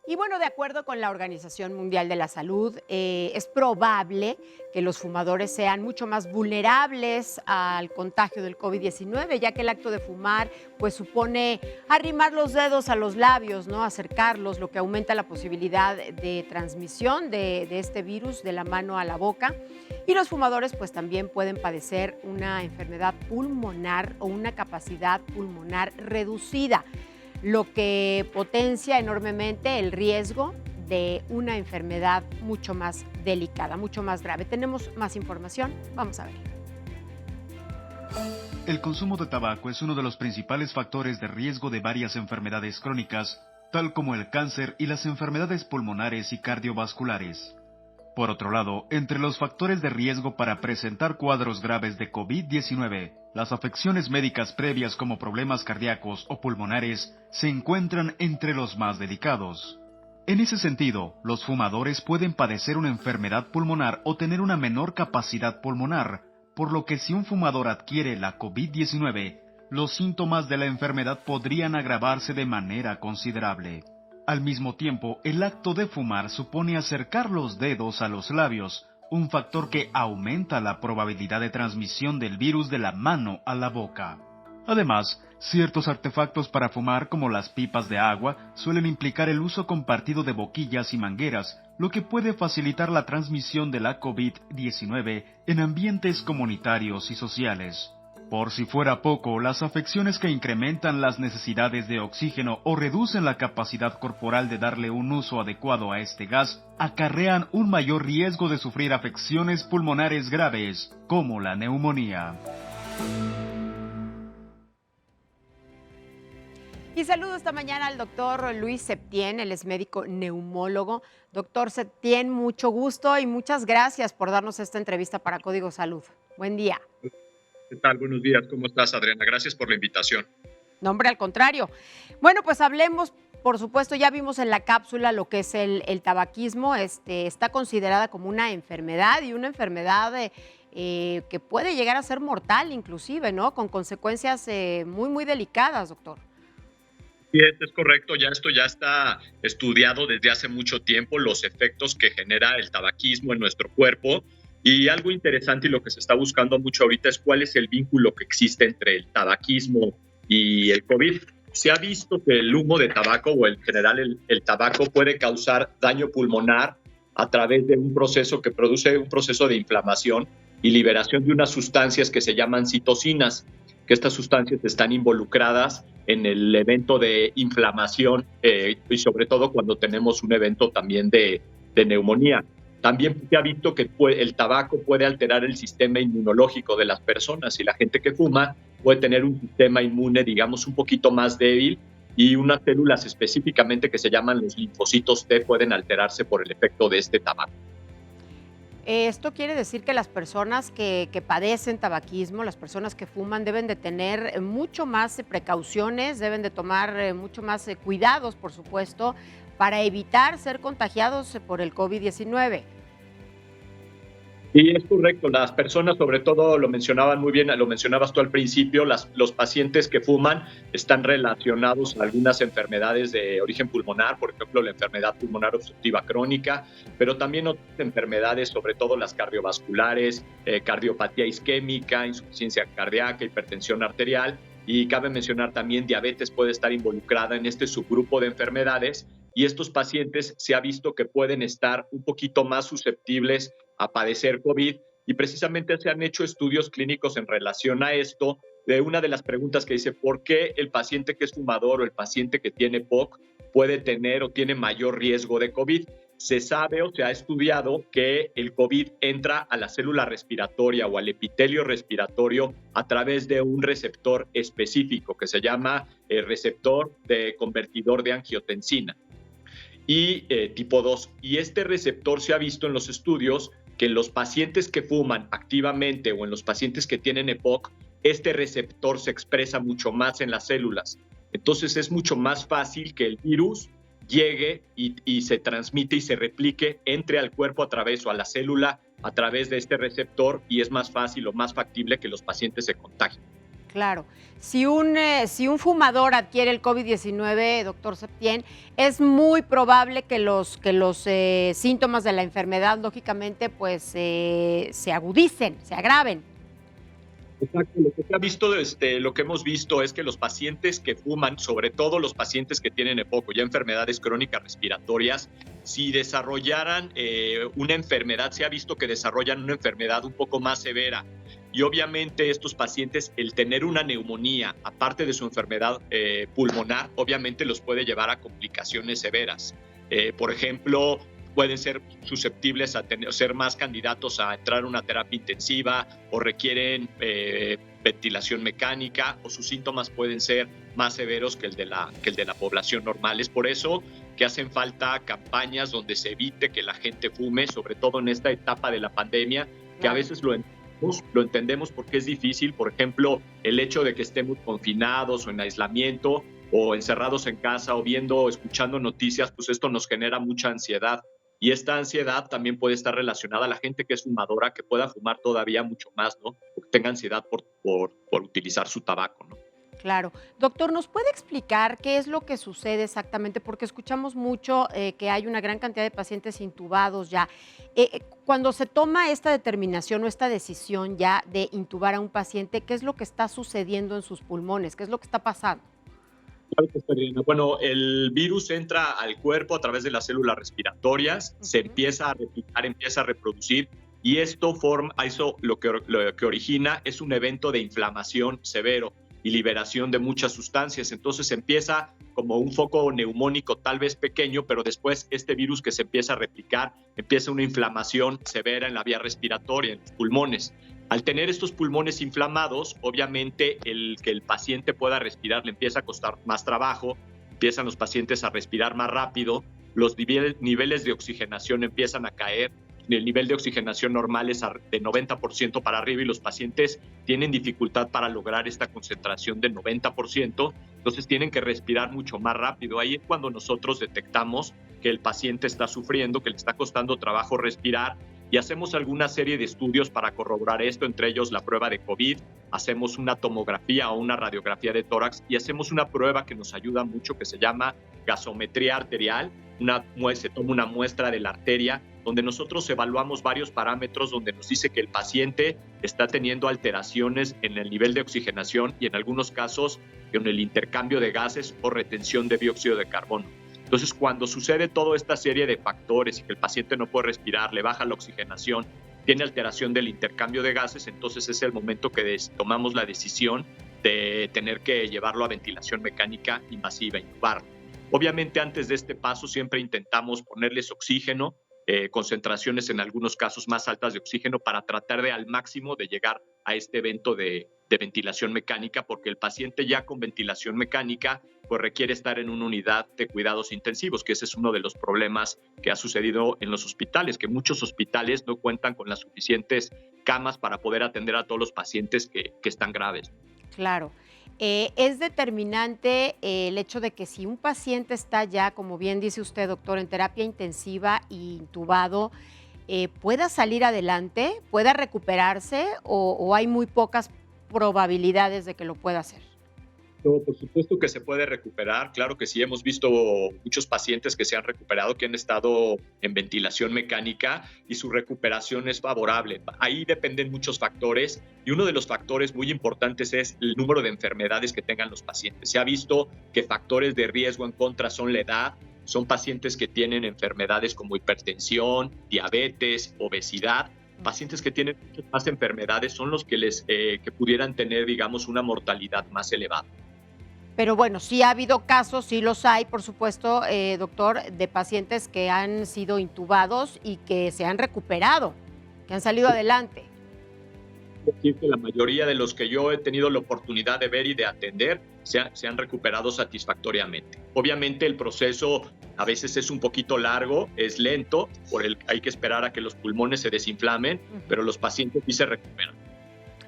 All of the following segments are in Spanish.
Y bueno, de acuerdo con la Organización Mundial de la Salud, es probable que los fumadores sean mucho más vulnerables al contagio del COVID-19, ya que el acto de fumar pues supone arrimar los dedos a los labios, ¿no? Acercarlos, lo que aumenta la posibilidad de transmisión de este virus de la mano a la boca. Y los fumadores pues también pueden padecer una enfermedad pulmonar o una capacidad pulmonar reducida, lo que potencia enormemente el riesgo de una enfermedad mucho más delicada, mucho más grave. Tenemos más información, vamos a ver. El consumo de tabaco es uno de los principales factores de riesgo de varias enfermedades crónicas, tal como el cáncer y las enfermedades pulmonares y cardiovasculares. Por otro lado, entre los factores de riesgo para presentar cuadros graves de COVID-19, las afecciones médicas previas como problemas cardíacos o pulmonares se encuentran entre los más delicados. En ese sentido, los fumadores pueden padecer una enfermedad pulmonar o tener una menor capacidad pulmonar, por lo que si un fumador adquiere la COVID-19, los síntomas de la enfermedad podrían agravarse de manera considerable. Al mismo tiempo, el acto de fumar supone acercar los dedos a los labios, un factor que aumenta la probabilidad de transmisión del virus de la mano a la boca. Además, ciertos artefactos para fumar como las pipas de agua suelen implicar el uso compartido de boquillas y mangueras, lo que puede facilitar la transmisión de la COVID-19 en ambientes comunitarios y sociales. Por si fuera poco, las afecciones que incrementan las necesidades de oxígeno o reducen la capacidad corporal de darle un uso adecuado a este gas, acarrean un mayor riesgo de sufrir afecciones pulmonares graves, como la neumonía. Y saludo esta mañana al doctor Luis Septién, él es médico neumólogo. Doctor Septién, mucho gusto y muchas gracias por darnos esta entrevista para Código Salud. Buen día. ¿Qué tal? Buenos días. ¿Cómo estás, Adriana? Gracias por la invitación. No, hombre, al contrario. Bueno, pues hablemos, por supuesto, ya vimos en la cápsula lo que es el tabaquismo. Está considerada como una enfermedad y una enfermedad que puede llegar a ser mortal inclusive, ¿no? Con consecuencias muy, muy delicadas, doctor. Sí, es correcto. Esto ya está estudiado desde hace mucho tiempo, los efectos que genera el tabaquismo en nuestro cuerpo. Y algo interesante y lo que se está buscando mucho ahorita es cuál es el vínculo que existe entre el tabaquismo y el COVID. Se ha visto que el humo de tabaco o en general el tabaco puede causar daño pulmonar a través de un proceso que produce un proceso de inflamación y liberación de unas sustancias que se llaman citocinas, que estas sustancias están involucradas en el evento de inflamación y sobre todo cuando tenemos un evento también de neumonía. También se ha visto que el tabaco puede alterar el sistema inmunológico de las personas y la gente que fuma puede tener un sistema inmune, digamos, un poquito más débil y unas células específicamente que se llaman los linfocitos T pueden alterarse por el efecto de este tabaco. Esto quiere decir que las personas que padecen tabaquismo, las personas que fuman, deben de tener mucho más precauciones, deben de tomar mucho más cuidados, por supuesto, para evitar ser contagiados por el COVID-19. Sí, es correcto. Las personas, sobre todo, lo mencionaban muy bien, lo mencionabas tú al principio, los pacientes que fuman están relacionados a algunas enfermedades de origen pulmonar, por ejemplo, la enfermedad pulmonar obstructiva crónica, pero también otras enfermedades, sobre todo las cardiovasculares, cardiopatía isquémica, insuficiencia cardíaca, hipertensión arterial, y cabe mencionar también diabetes puede estar involucrada en este subgrupo de enfermedades, y estos pacientes se ha visto que pueden estar un poquito más susceptibles a padecer COVID y precisamente se han hecho estudios clínicos en relación a esto. Una de las preguntas que dice, ¿por qué el paciente que es fumador o el paciente que tiene POC puede tener o tiene mayor riesgo de COVID? Se sabe o se ha estudiado que el COVID entra a la célula respiratoria o al epitelio respiratorio a través de un receptor específico que se llama receptor de convertidor de angiotensina y tipo 2. Y este receptor se ha visto en los estudios que en los pacientes que fuman activamente o en los pacientes que tienen EPOC, este receptor se expresa mucho más en las células. Entonces es mucho más fácil que el virus llegue y se transmite y se replique, entre al cuerpo a través o a la célula a través de este receptor y es más fácil o más factible que los pacientes se contagien. Claro. Si un fumador adquiere el COVID-19, doctor Septién, es muy probable que los síntomas de la enfermedad, lógicamente, pues se agudicen, se agraven. Exacto. Lo que se ha visto, lo que hemos visto es que los pacientes que fuman, sobre todo los pacientes que tienen EPOC, ya enfermedades crónicas respiratorias, si desarrollaran una enfermedad, se ha visto que desarrollan una enfermedad un poco más severa. Y obviamente estos pacientes, el tener una neumonía, aparte de su enfermedad pulmonar, obviamente los puede llevar a complicaciones severas. Por ejemplo, pueden ser susceptibles a ser más candidatos a entrar a una terapia intensiva o requieren ventilación mecánica, o sus síntomas pueden ser más severos que el de la población normal. Es por eso que hacen falta campañas donde se evite que la gente fume, sobre todo en esta etapa de la pandemia, que a veces lo entendemos porque es difícil. Por ejemplo, el hecho de que estemos confinados o en aislamiento o encerrados en casa o escuchando noticias, pues esto nos genera mucha ansiedad. Y esta ansiedad también puede estar relacionada a la gente que es fumadora, que pueda fumar todavía mucho más, ¿no? O que tenga ansiedad por utilizar su tabaco, ¿no? Claro. Doctor, ¿nos puede explicar qué es lo que sucede exactamente? Porque escuchamos mucho que hay una gran cantidad de pacientes intubados ya. Cuando se toma esta determinación o esta decisión ya de intubar a un paciente, ¿qué es lo que está sucediendo en sus pulmones? ¿Qué es lo que está pasando? Bueno, el virus entra al cuerpo a través de las células respiratorias, se empieza a replicar, empieza a reproducir, y eso lo que origina es un evento de inflamación severo y liberación de muchas sustancias. Entonces empieza como un foco neumónico tal vez pequeño, pero después este virus que se empieza a replicar, empieza una inflamación severa en la vía respiratoria, en los pulmones. Al tener estos pulmones inflamados, obviamente el que el paciente pueda respirar le empieza a costar más trabajo, empiezan los pacientes a respirar más rápido, los niveles de oxigenación empiezan a caer, el nivel de oxigenación normal es de 90% para arriba y los pacientes tienen dificultad para lograr esta concentración del 90%, entonces tienen que respirar mucho más rápido. Ahí es cuando nosotros detectamos que el paciente está sufriendo, que le está costando trabajo respirar, y hacemos alguna serie de estudios para corroborar esto, entre ellos la prueba de COVID, hacemos una tomografía o una radiografía de tórax y hacemos una prueba que nos ayuda mucho que se llama gasometría arterial. Se toma una muestra de la arteria donde nosotros evaluamos varios parámetros donde nos dice que el paciente está teniendo alteraciones en el nivel de oxigenación y en algunos casos en el intercambio de gases o retención de dióxido de carbono. Entonces, cuando sucede toda esta serie de factores y que el paciente no puede respirar, le baja la oxigenación, tiene alteración del intercambio de gases, entonces es el momento que tomamos la decisión de tener que llevarlo a ventilación mecánica invasiva, intubarlo. Obviamente, antes de este paso siempre intentamos ponerles oxígeno, concentraciones en algunos casos más altas de oxígeno para tratar de al máximo de llegar a este evento de ventilación mecánica, porque el paciente ya con ventilación mecánica pues requiere estar en una unidad de cuidados intensivos, que ese es uno de los problemas que ha sucedido en los hospitales, que muchos hospitales no cuentan con las suficientes camas para poder atender a todos los pacientes que están graves. Claro. Es determinante el hecho de que si un paciente está ya, como bien dice usted, doctor, en terapia intensiva e intubado, pueda salir adelante, pueda recuperarse o hay muy pocas probabilidades de que lo pueda hacer. No, por supuesto que se puede recuperar, claro que sí, hemos visto muchos pacientes que se han recuperado, que han estado en ventilación mecánica y su recuperación es favorable. Ahí dependen muchos factores y uno de los factores muy importantes es el número de enfermedades que tengan los pacientes. Se ha visto que factores de riesgo en contra son la edad, son pacientes que tienen enfermedades como hipertensión, diabetes, obesidad. Pacientes que tienen muchas más enfermedades son los que pudieran tener, digamos, una mortalidad más elevada. Pero bueno, sí ha habido casos, sí los hay, por supuesto, doctor, de pacientes que han sido intubados y que se han recuperado, que han salido adelante. Decir que la mayoría de los que yo he tenido la oportunidad de ver y de atender se han recuperado satisfactoriamente. Obviamente el proceso a veces es un poquito largo, es lento, hay que esperar a que los pulmones se desinflamen, pero los pacientes sí se recuperan.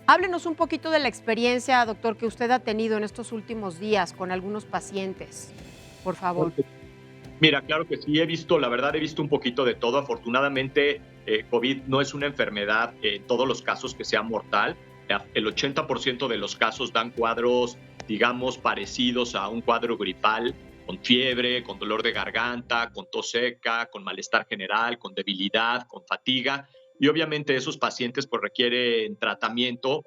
Háblenos un poquito de la experiencia, doctor, que usted ha tenido en estos últimos días con algunos pacientes, por favor. Mira, claro que sí, he visto un poquito de todo. Afortunadamente, COVID no es una enfermedad en todos los casos que sea mortal. el 80% de los casos dan cuadros, digamos, parecidos a un cuadro gripal, con fiebre, con dolor de garganta, con tos seca, con malestar general, con debilidad, con fatiga. Y obviamente esos pacientes pues requieren tratamiento.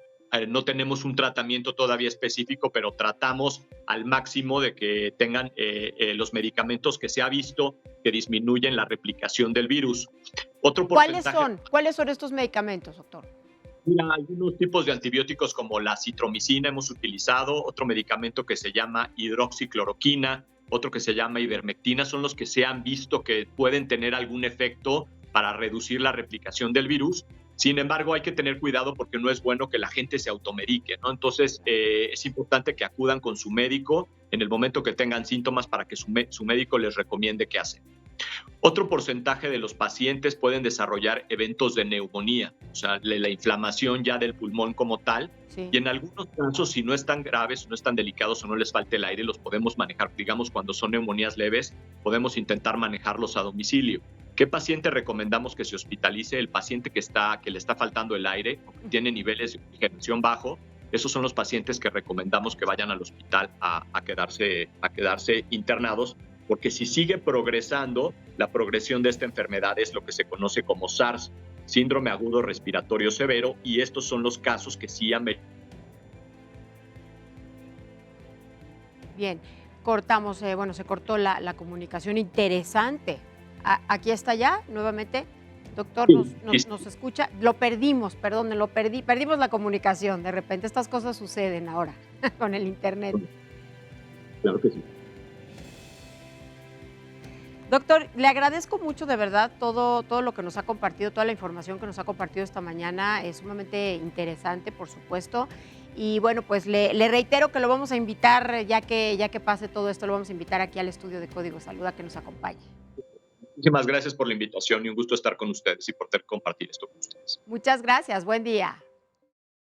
No tenemos un tratamiento todavía específico, pero tratamos al máximo de que tengan los medicamentos que se ha visto que disminuyen la replicación del virus. Otro porcentaje. ¿Cuáles son estos medicamentos, doctor? Mira, algunos tipos de antibióticos como la citromicina hemos utilizado, otro medicamento que se llama hidroxicloroquina, otro que se llama ivermectina, son los que se han visto que pueden tener algún efecto para reducir la replicación del virus. Sin embargo, hay que tener cuidado porque no es bueno que la gente se automedique, ¿no? Entonces, es importante que acudan con su médico en el momento que tengan síntomas para que su médico les recomiende qué hacer. Otro porcentaje de los pacientes pueden desarrollar eventos de neumonía, o sea, la inflamación ya del pulmón como tal. Sí. Y en algunos casos, si no están graves, no están delicados o no les falta el aire, los podemos manejar. Digamos, cuando son neumonías leves, podemos intentar manejarlos a domicilio. ¿Qué paciente recomendamos que se hospitalice? El paciente que le está faltando el aire o que tiene niveles de oxigenación bajo. Esos son los pacientes que recomendamos que vayan al hospital a quedarse internados, porque si sigue progresando, la progresión de esta enfermedad es lo que se conoce como SARS, síndrome agudo respiratorio severo, y estos son los casos que sí han... Bien, cortamos, se cortó la comunicación. Interesante. Aquí está ya, nuevamente. Doctor, nos escucha. Lo perdimos, perdimos la comunicación. De repente estas cosas suceden ahora con el internet. Claro que sí. Doctor, le agradezco mucho de verdad todo lo que nos ha compartido, toda la información que nos ha compartido esta mañana. Es sumamente interesante, por supuesto. Y bueno, pues le reitero que lo vamos a invitar, ya que pase todo esto, lo vamos a invitar aquí al estudio de Código Salud a que nos acompañe. Muchísimas gracias por la invitación y un gusto estar con ustedes y por compartir esto con ustedes. Muchas gracias, buen día.